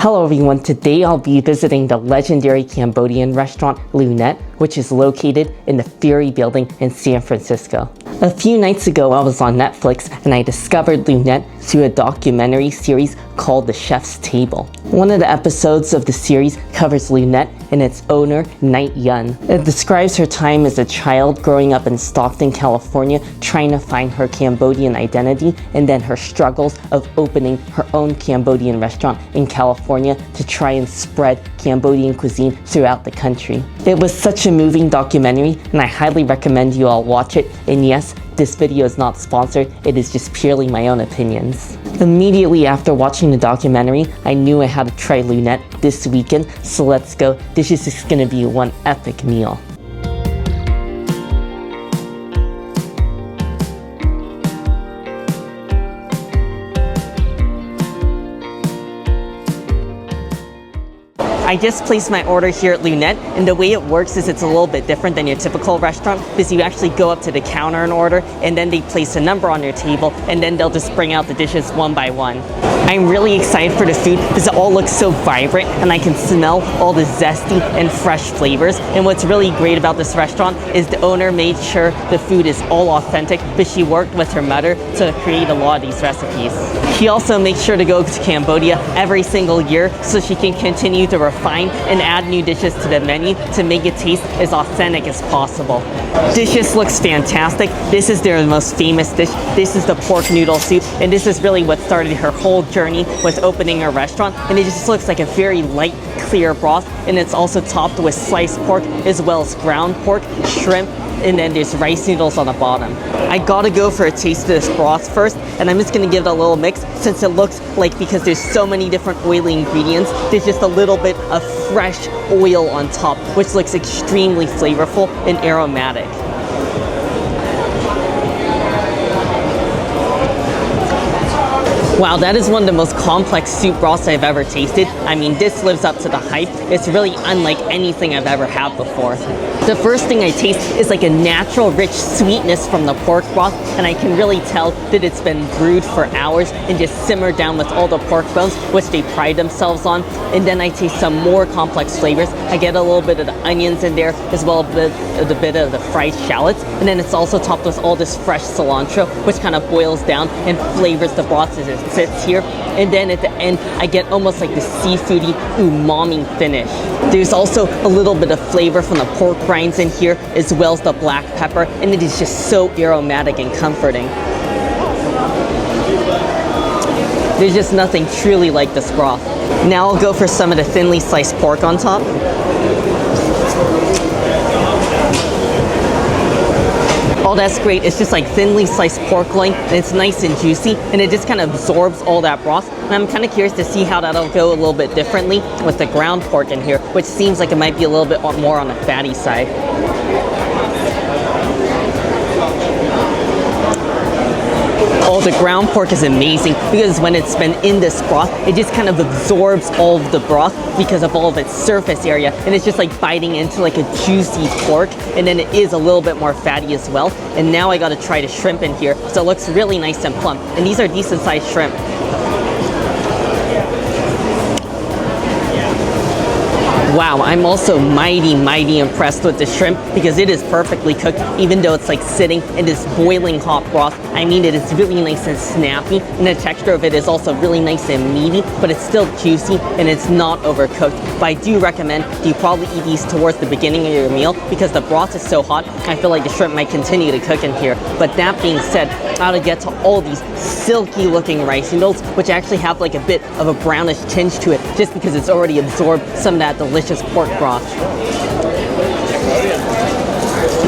Hello everyone, today I'll be visiting the legendary Cambodian restaurant Lunette, which is located in the Ferry Building in San Francisco. A few nights ago I was on Netflix and I discovered Lunette through a documentary series called The Chef's Table. One of the episodes of the series covers Lunette and its owner, Knight Yun. It describes her time as a child growing up in Stockton, California, trying to find her Cambodian identity, and then her struggles of opening her own Cambodian restaurant in California to try and spread Cambodian cuisine throughout the country. It was such a moving documentary and I highly recommend you all watch it, and yes, this video is not sponsored, it is just purely my own opinions. Immediately after watching the documentary, I knew I had to try Lunette this weekend, so let's go. This is just gonna be one epic meal. I just placed my order here at Lunette, and the way it works is it's a little bit different than your typical restaurant because you actually go up to the counter and order, and then they place a number on your table, and then they'll just bring out the dishes one by one. I'm really excited for the food because it all looks so vibrant and I can smell all the zesty and fresh flavors. And what's really great about this restaurant is the owner made sure the food is all authentic, but she worked with her mother to create a lot of these recipes. She also makes sure to go to Cambodia every single year so she can continue to refine and add new dishes to the menu to make it taste as authentic as possible. This just looks fantastic. This is their most famous dish. This is the pork noodle soup, and this is really what started her whole journey with opening a restaurant. And it just looks like a very light, clear broth, and it's also topped with sliced pork as well as ground pork, shrimp, and then there's rice noodles on the bottom. I gotta go for a taste of this broth first, and I'm just gonna give it a little mix since it looks like, because there's so many different oily ingredients, there's just a little bit of fresh oil on top, which looks extremely flavorful and aromatic. Wow, that is one of the most complex soup broths I've ever tasted. I mean, this lives up to the hype. It's really unlike anything I've ever had before. The first thing I taste is like a natural rich sweetness from the pork broth, and I can really tell that it's been brewed for hours and just simmered down with all the pork bones, which they pride themselves on. And then I taste some more complex flavors. I get a little bit of the onions in there, as well as a bit of the fried shallots. And then it's also topped with all this fresh cilantro, which kind of boils down and flavors the broth as it sits here. And then at the end, I get almost like the seafoody umami finish. There's also a little bit of flavor from the pork rinds in here, as well as the black pepper, and it is just so aromatic and comforting. There's just nothing truly like this broth. Now I'll go for some of the thinly sliced pork on top. Oh, that's great. It's just like thinly sliced pork loin, and it's nice and juicy, and it just kind of absorbs all that broth. And I'm kind of curious to see how that'll go a little bit differently with the ground pork in here, which seems like it might be a little bit more on the fatty side. Oh, the ground pork is amazing because when it's been in this broth, it just kind of absorbs all of the broth because of all of its surface area, and it's just like biting into like a juicy pork, and then it is a little bit more fatty as well. And now I gotta try the shrimp in here, so it looks really nice and plump, and these are decent sized shrimp. Wow, I'm also mighty impressed with the shrimp because it is perfectly cooked, even though it's like sitting in this boiling hot broth. I mean, it is really nice and snappy, and the texture of it is also really nice and meaty, but it's still juicy and it's not overcooked. But I do recommend you probably eat these towards the beginning of your meal because the broth is so hot. I feel like the shrimp might continue to cook in here. But that being said, I gotta get to all these silky looking rice noodles, which actually have like a bit of a brownish tinge to it just because it's already absorbed some of that delicious pork broth.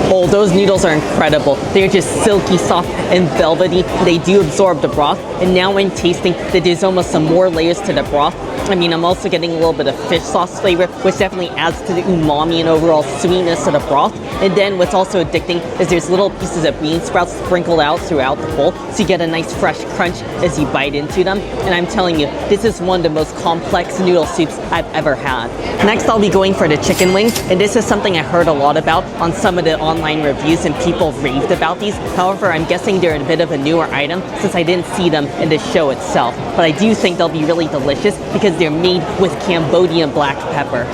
Oh, those noodles are incredible. They're just silky, soft, and velvety. They do absorb the broth, and now when tasting that there's almost some more layers to the broth. I mean, I'm also getting a little bit of fish sauce flavor, which definitely adds to the umami and overall sweetness of the broth. And then what's also addicting is there's little pieces of bean sprouts sprinkled out throughout the bowl, so you get a nice fresh crunch as you bite into them. And I'm telling you, this is one of the most complex noodle soups I've ever had. Next, I'll be going for the chicken wings, and this is something I heard a lot about on some of the online reviews, and people raved about these. However, I'm guessing they're a bit of a newer item since I didn't see them in the show itself. But I do think they'll be really delicious because because they're made with Cambodian black pepper.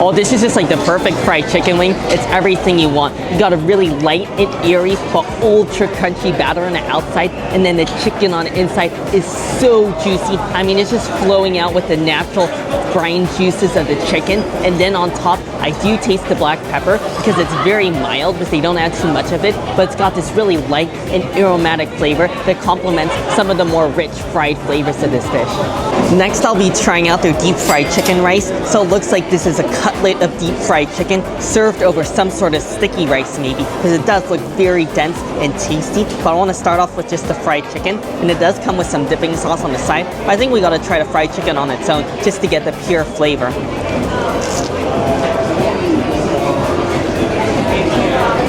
Oh, this is just like the perfect fried chicken wing. It's everything you want. You got a really light and airy but ultra crunchy batter on the outside, and then the chicken on the inside is so juicy. I mean, it's just flowing out with the natural brine juices of the chicken. And then on top, I do taste the black pepper because it's very mild because they don't add too much of it, but it's got this really light and aromatic flavor that complements some of the more rich fried flavors of this dish. Next, I'll be trying out their deep fried chicken rice. So it looks like this is a cutlet of deep fried chicken served over some sort of sticky rice maybe, because it does look very dense and tasty. But I want to start off with just the fried chicken, and it does come with some dipping sauce on the side. I think we got to try the fried chicken on its own just to get the pure flavor.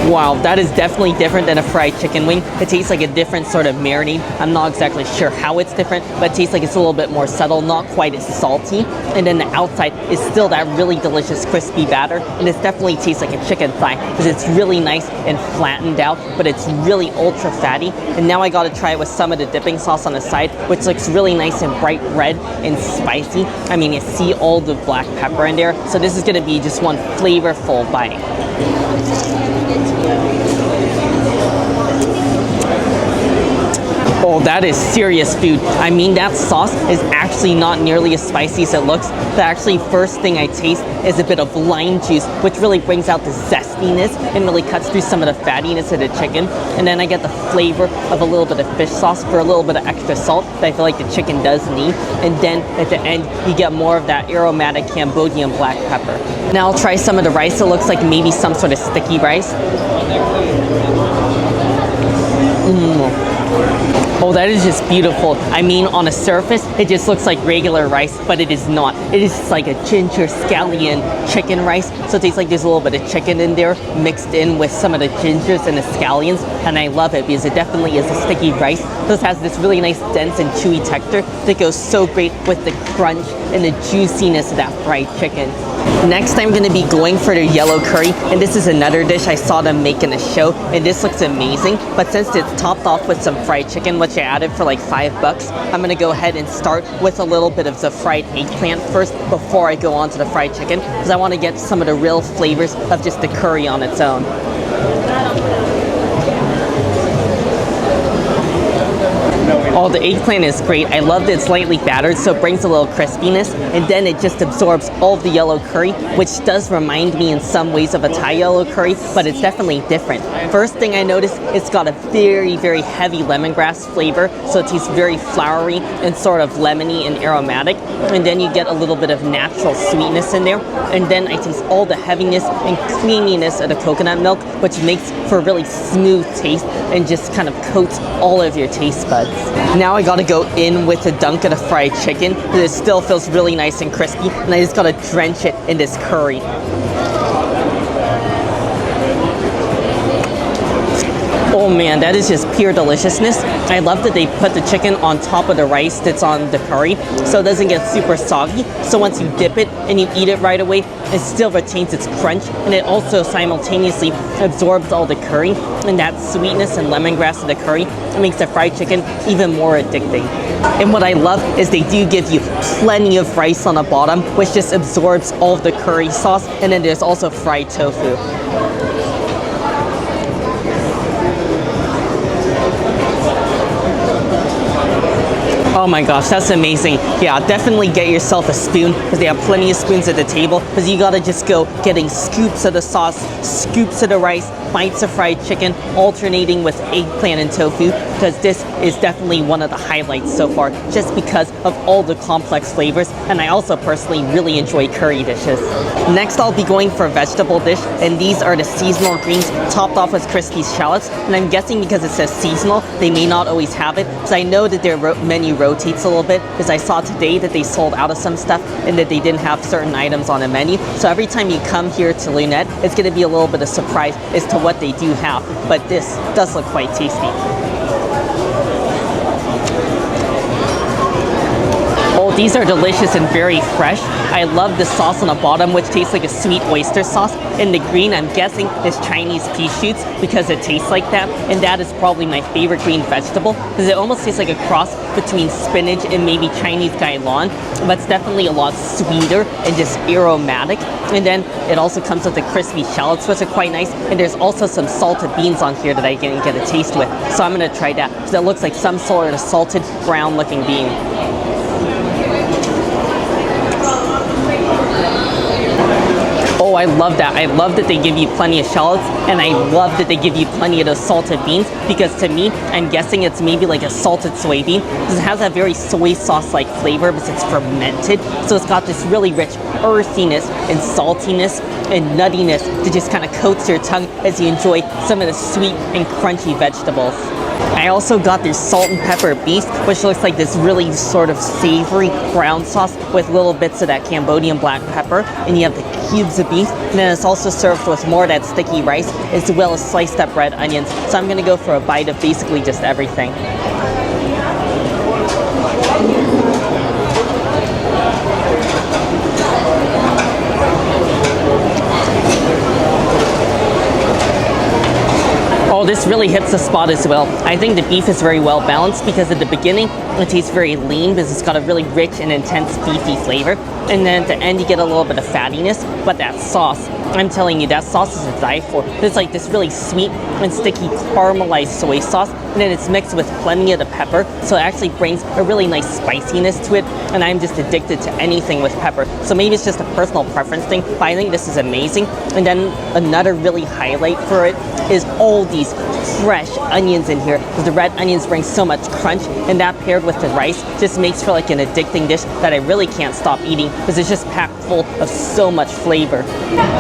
Wow, that is definitely different than a fried chicken wing. It tastes like a different sort of marinade. I'm not exactly sure how it's different, but it tastes like it's a little bit more subtle, not quite as salty. And then the outside is still that really delicious crispy batter, and it definitely tastes like a chicken thigh because it's really nice and flattened out, but it's really ultra fatty. And now I gotta try it with some of the dipping sauce on the side, which looks really nice and bright red and spicy. I mean, you see all the black pepper in there, so this is gonna be just one flavorful bite. Oh, that is serious food. I mean, that sauce is actually not nearly as spicy as it looks. The actually first thing I taste is a bit of lime juice, which really brings out the zestiness and really cuts through some of the fattiness of the chicken. And then I get the flavor of a little bit of fish sauce for a little bit of extra salt that I feel like the chicken does need. And then at the end, you get more of that aromatic Cambodian black pepper. Now I'll try some of the rice. It looks like maybe some sort of sticky rice. Oh, that is just beautiful. I mean, on the surface, it just looks like regular rice, but it is not. It is like a ginger scallion chicken rice. So it tastes like there's a little bit of chicken in there mixed in with some of the gingers and the scallions. And I love it because it definitely is a sticky rice. This has this really nice dense and chewy texture that goes so great with the crunch and the juiciness of that fried chicken. Next, I'm going to be going for the yellow curry, and this is another dish I saw them make in a show, and this looks amazing. But since it's topped off with some fried chicken, which I added for like $5, I'm going to go ahead and start with a little bit of the fried eggplant first before I go on to the fried chicken, because I want to get some of the real flavors of just the curry on its own. Oh, the eggplant is great. I love that it's lightly battered, so it brings a little crispiness, and then it just absorbs all of the yellow curry, which does remind me in some ways of a Thai yellow curry, but it's definitely different. First thing I noticed, it's got a very, very heavy lemongrass flavor, so it tastes very flowery and sort of lemony and aromatic, and then you get a little bit of natural sweetness in there, and then I taste all the heaviness and creaminess of the coconut milk, which makes for a really smooth taste and just kind of coats all of your taste buds. Now I gotta go in with a dunk of the fried chicken because it still feels really nice and crispy, and I just gotta drench it in this curry. Oh man, that is just pure deliciousness. I love that they put the chicken on top of the rice that's on the curry, so it doesn't get super soggy. So once you dip it and you eat it right away, it still retains its crunch, and it also simultaneously absorbs all the curry, and that sweetness and lemongrass of the curry makes the fried chicken even more addicting. And what I love is they do give you plenty of rice on the bottom, which just absorbs all of the curry sauce, and then there's also fried tofu. Oh my gosh, that's amazing. Yeah, definitely get yourself a spoon because they have plenty of spoons at the table, because you gotta just go getting scoops of the sauce, scoops of the rice, bites of fried chicken, alternating with eggplant and tofu, because this is definitely one of the highlights so far, just because of all the complex flavors, and I also personally really enjoy curry dishes. Next, I'll be going for a vegetable dish, and these are the seasonal greens topped off with crispy shallots, and I'm guessing because it says seasonal, they may not always have it, because I know that their menu rotates a little bit, because I saw today that they sold out of some stuff and that they didn't have certain items on the menu. So every time you come here to Lunette, it's going to be a little bit of surprise as to what they do have, but this does look quite tasty. Oh, Oh, these are delicious and very fresh. I love the sauce on the bottom, which tastes like a sweet oyster sauce. And the green, I'm guessing, is Chinese pea shoots because it tastes like that. And that is probably my favorite green vegetable because it almost tastes like a cross between spinach and maybe Chinese gailan. But it's definitely a lot sweeter and just aromatic. And then it also comes with the crispy shallots, which are quite nice. And there's also some salted beans on here that I can get a taste with. So I'm gonna try that because it looks like some sort of salted brown looking bean. Oh, I love that. I love that they give you plenty of shallots, and I love that they give you plenty of those salted beans, because to me, I'm guessing it's maybe like a salted soybean, because it has that very soy sauce-like flavor, but it's fermented, so it's got this really rich earthiness and saltiness and nuttiness that just kind of coats your tongue as you enjoy some of the sweet and crunchy vegetables. I also got their salt and pepper beef, which looks like this really sort of savory brown sauce with little bits of that Cambodian black pepper, and you have the cubes of beef, and then it's also served with more of that sticky rice as well as sliced up red onions. So I'm gonna go for a bite of basically just everything. Oh, this really hits the spot as well. I think the beef is very well balanced because at the beginning it tastes very lean because it's got a really rich and intense beefy flavor. And then at the end you get a little bit of fattiness, but that sauce, I'm telling you, that sauce is to die for. It's like this really sweet and sticky caramelized soy sauce, and then it's mixed with plenty of the pepper, so it actually brings a really nice spiciness to it, and I'm just addicted to anything with pepper. So maybe it's just a personal preference thing, but I think this is amazing. And then another really highlight for it is all these fresh onions in here, because the red onions bring so much crunch, and that paired with the rice just makes for like an addicting dish that I really can't stop eating because it's just packed full of so much flavor.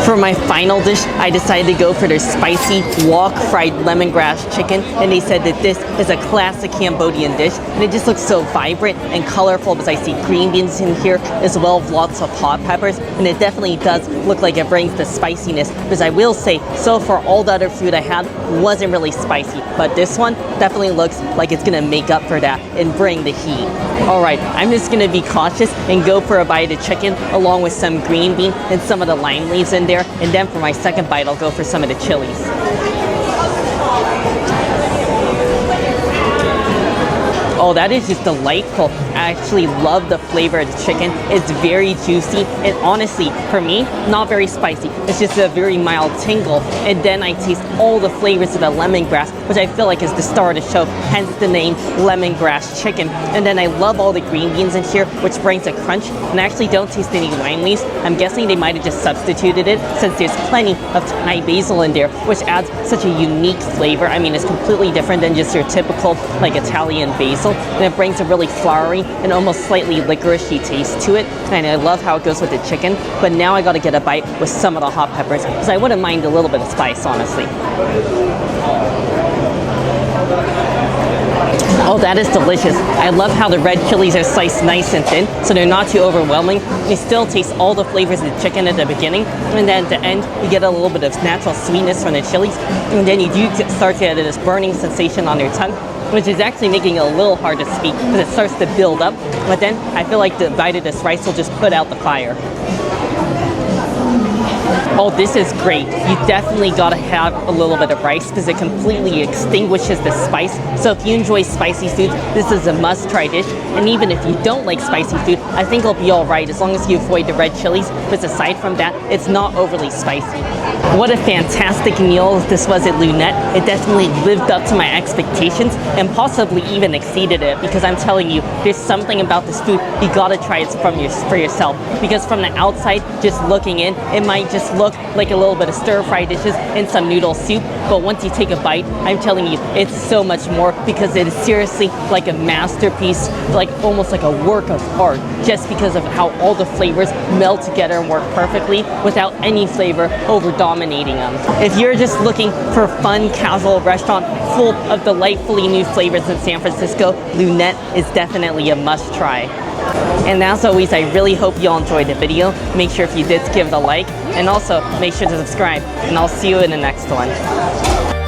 For my final dish, I decided to go for their spicy wok fried lemongrass chicken, and they said that this is a classic Cambodian dish, and it just looks so vibrant and colorful because I see green beans in here as well as lots of hot peppers, and it definitely does look like it brings the spiciness, because I will say, so far all the other food I had wasn't really spicy, but this one definitely looks like it's gonna make up for that and bring the heat. Alright, I'm just gonna be cautious and go for a bite of chicken along with some green bean and some of the lime leaves in there, and then for my second bite I'll go for some of the chilies. Oh, that is just delightful. I actually love the flavor of the chicken. It's very juicy, and honestly, for me, not very spicy. It's just a very mild tingle, and then I taste all the flavors of the lemongrass, which I feel like is the star of the show, hence the name lemongrass chicken. And then I love all the green beans in here, which brings a crunch, and I actually don't taste any lime leaves. I'm guessing they might have just substituted it since there's plenty of Thai basil in there, which adds such a unique flavor. I mean, it's completely different than just your typical like Italian basil, and it brings a really flowery and almost slightly licoricey taste to it, and I love how it goes with the chicken. But now I gotta get a bite with some of the hot peppers because I wouldn't mind a little bit of spice, honestly. Oh, that is delicious. I love how the red chilies are sliced nice and thin, so they're not too overwhelming. You still taste all the flavors of the chicken at the beginning, and then at the end, you get a little bit of natural sweetness from the chilies, and then you do start to get this burning sensation on your tongue, which is actually making it a little hard to speak because it starts to build up, but then I feel like the bite of this rice will just put out the fire. Oh, this is great. You definitely gotta have a little bit of rice because it completely extinguishes the spice. So if you enjoy spicy food, this is a must-try dish. And even if you don't like spicy food, I think it'll be all right as long as you avoid the red chilies. Because aside from that, it's not overly spicy. What a fantastic meal this was at Lunette. It definitely lived up to my expectations and possibly even exceeded it, because I'm telling you, there's something about this food you gotta try it for yourself. Because from the outside, just looking in, it might just look like a little bit of stir-fry dishes and some noodle soup, but once you take a bite, I'm telling you, it's so much more, because it is seriously like a masterpiece, like almost like a work of art, just because of how all the flavors meld together and work perfectly without any flavor over dominating them. If you're just looking for a fun, casual restaurant full of delightfully new flavors in San Francisco, Lunette is definitely a must-try. And as always, I really hope you all enjoyed the video. Make sure if you did, give it a like, and also make sure to subscribe, and I'll see you in the next one.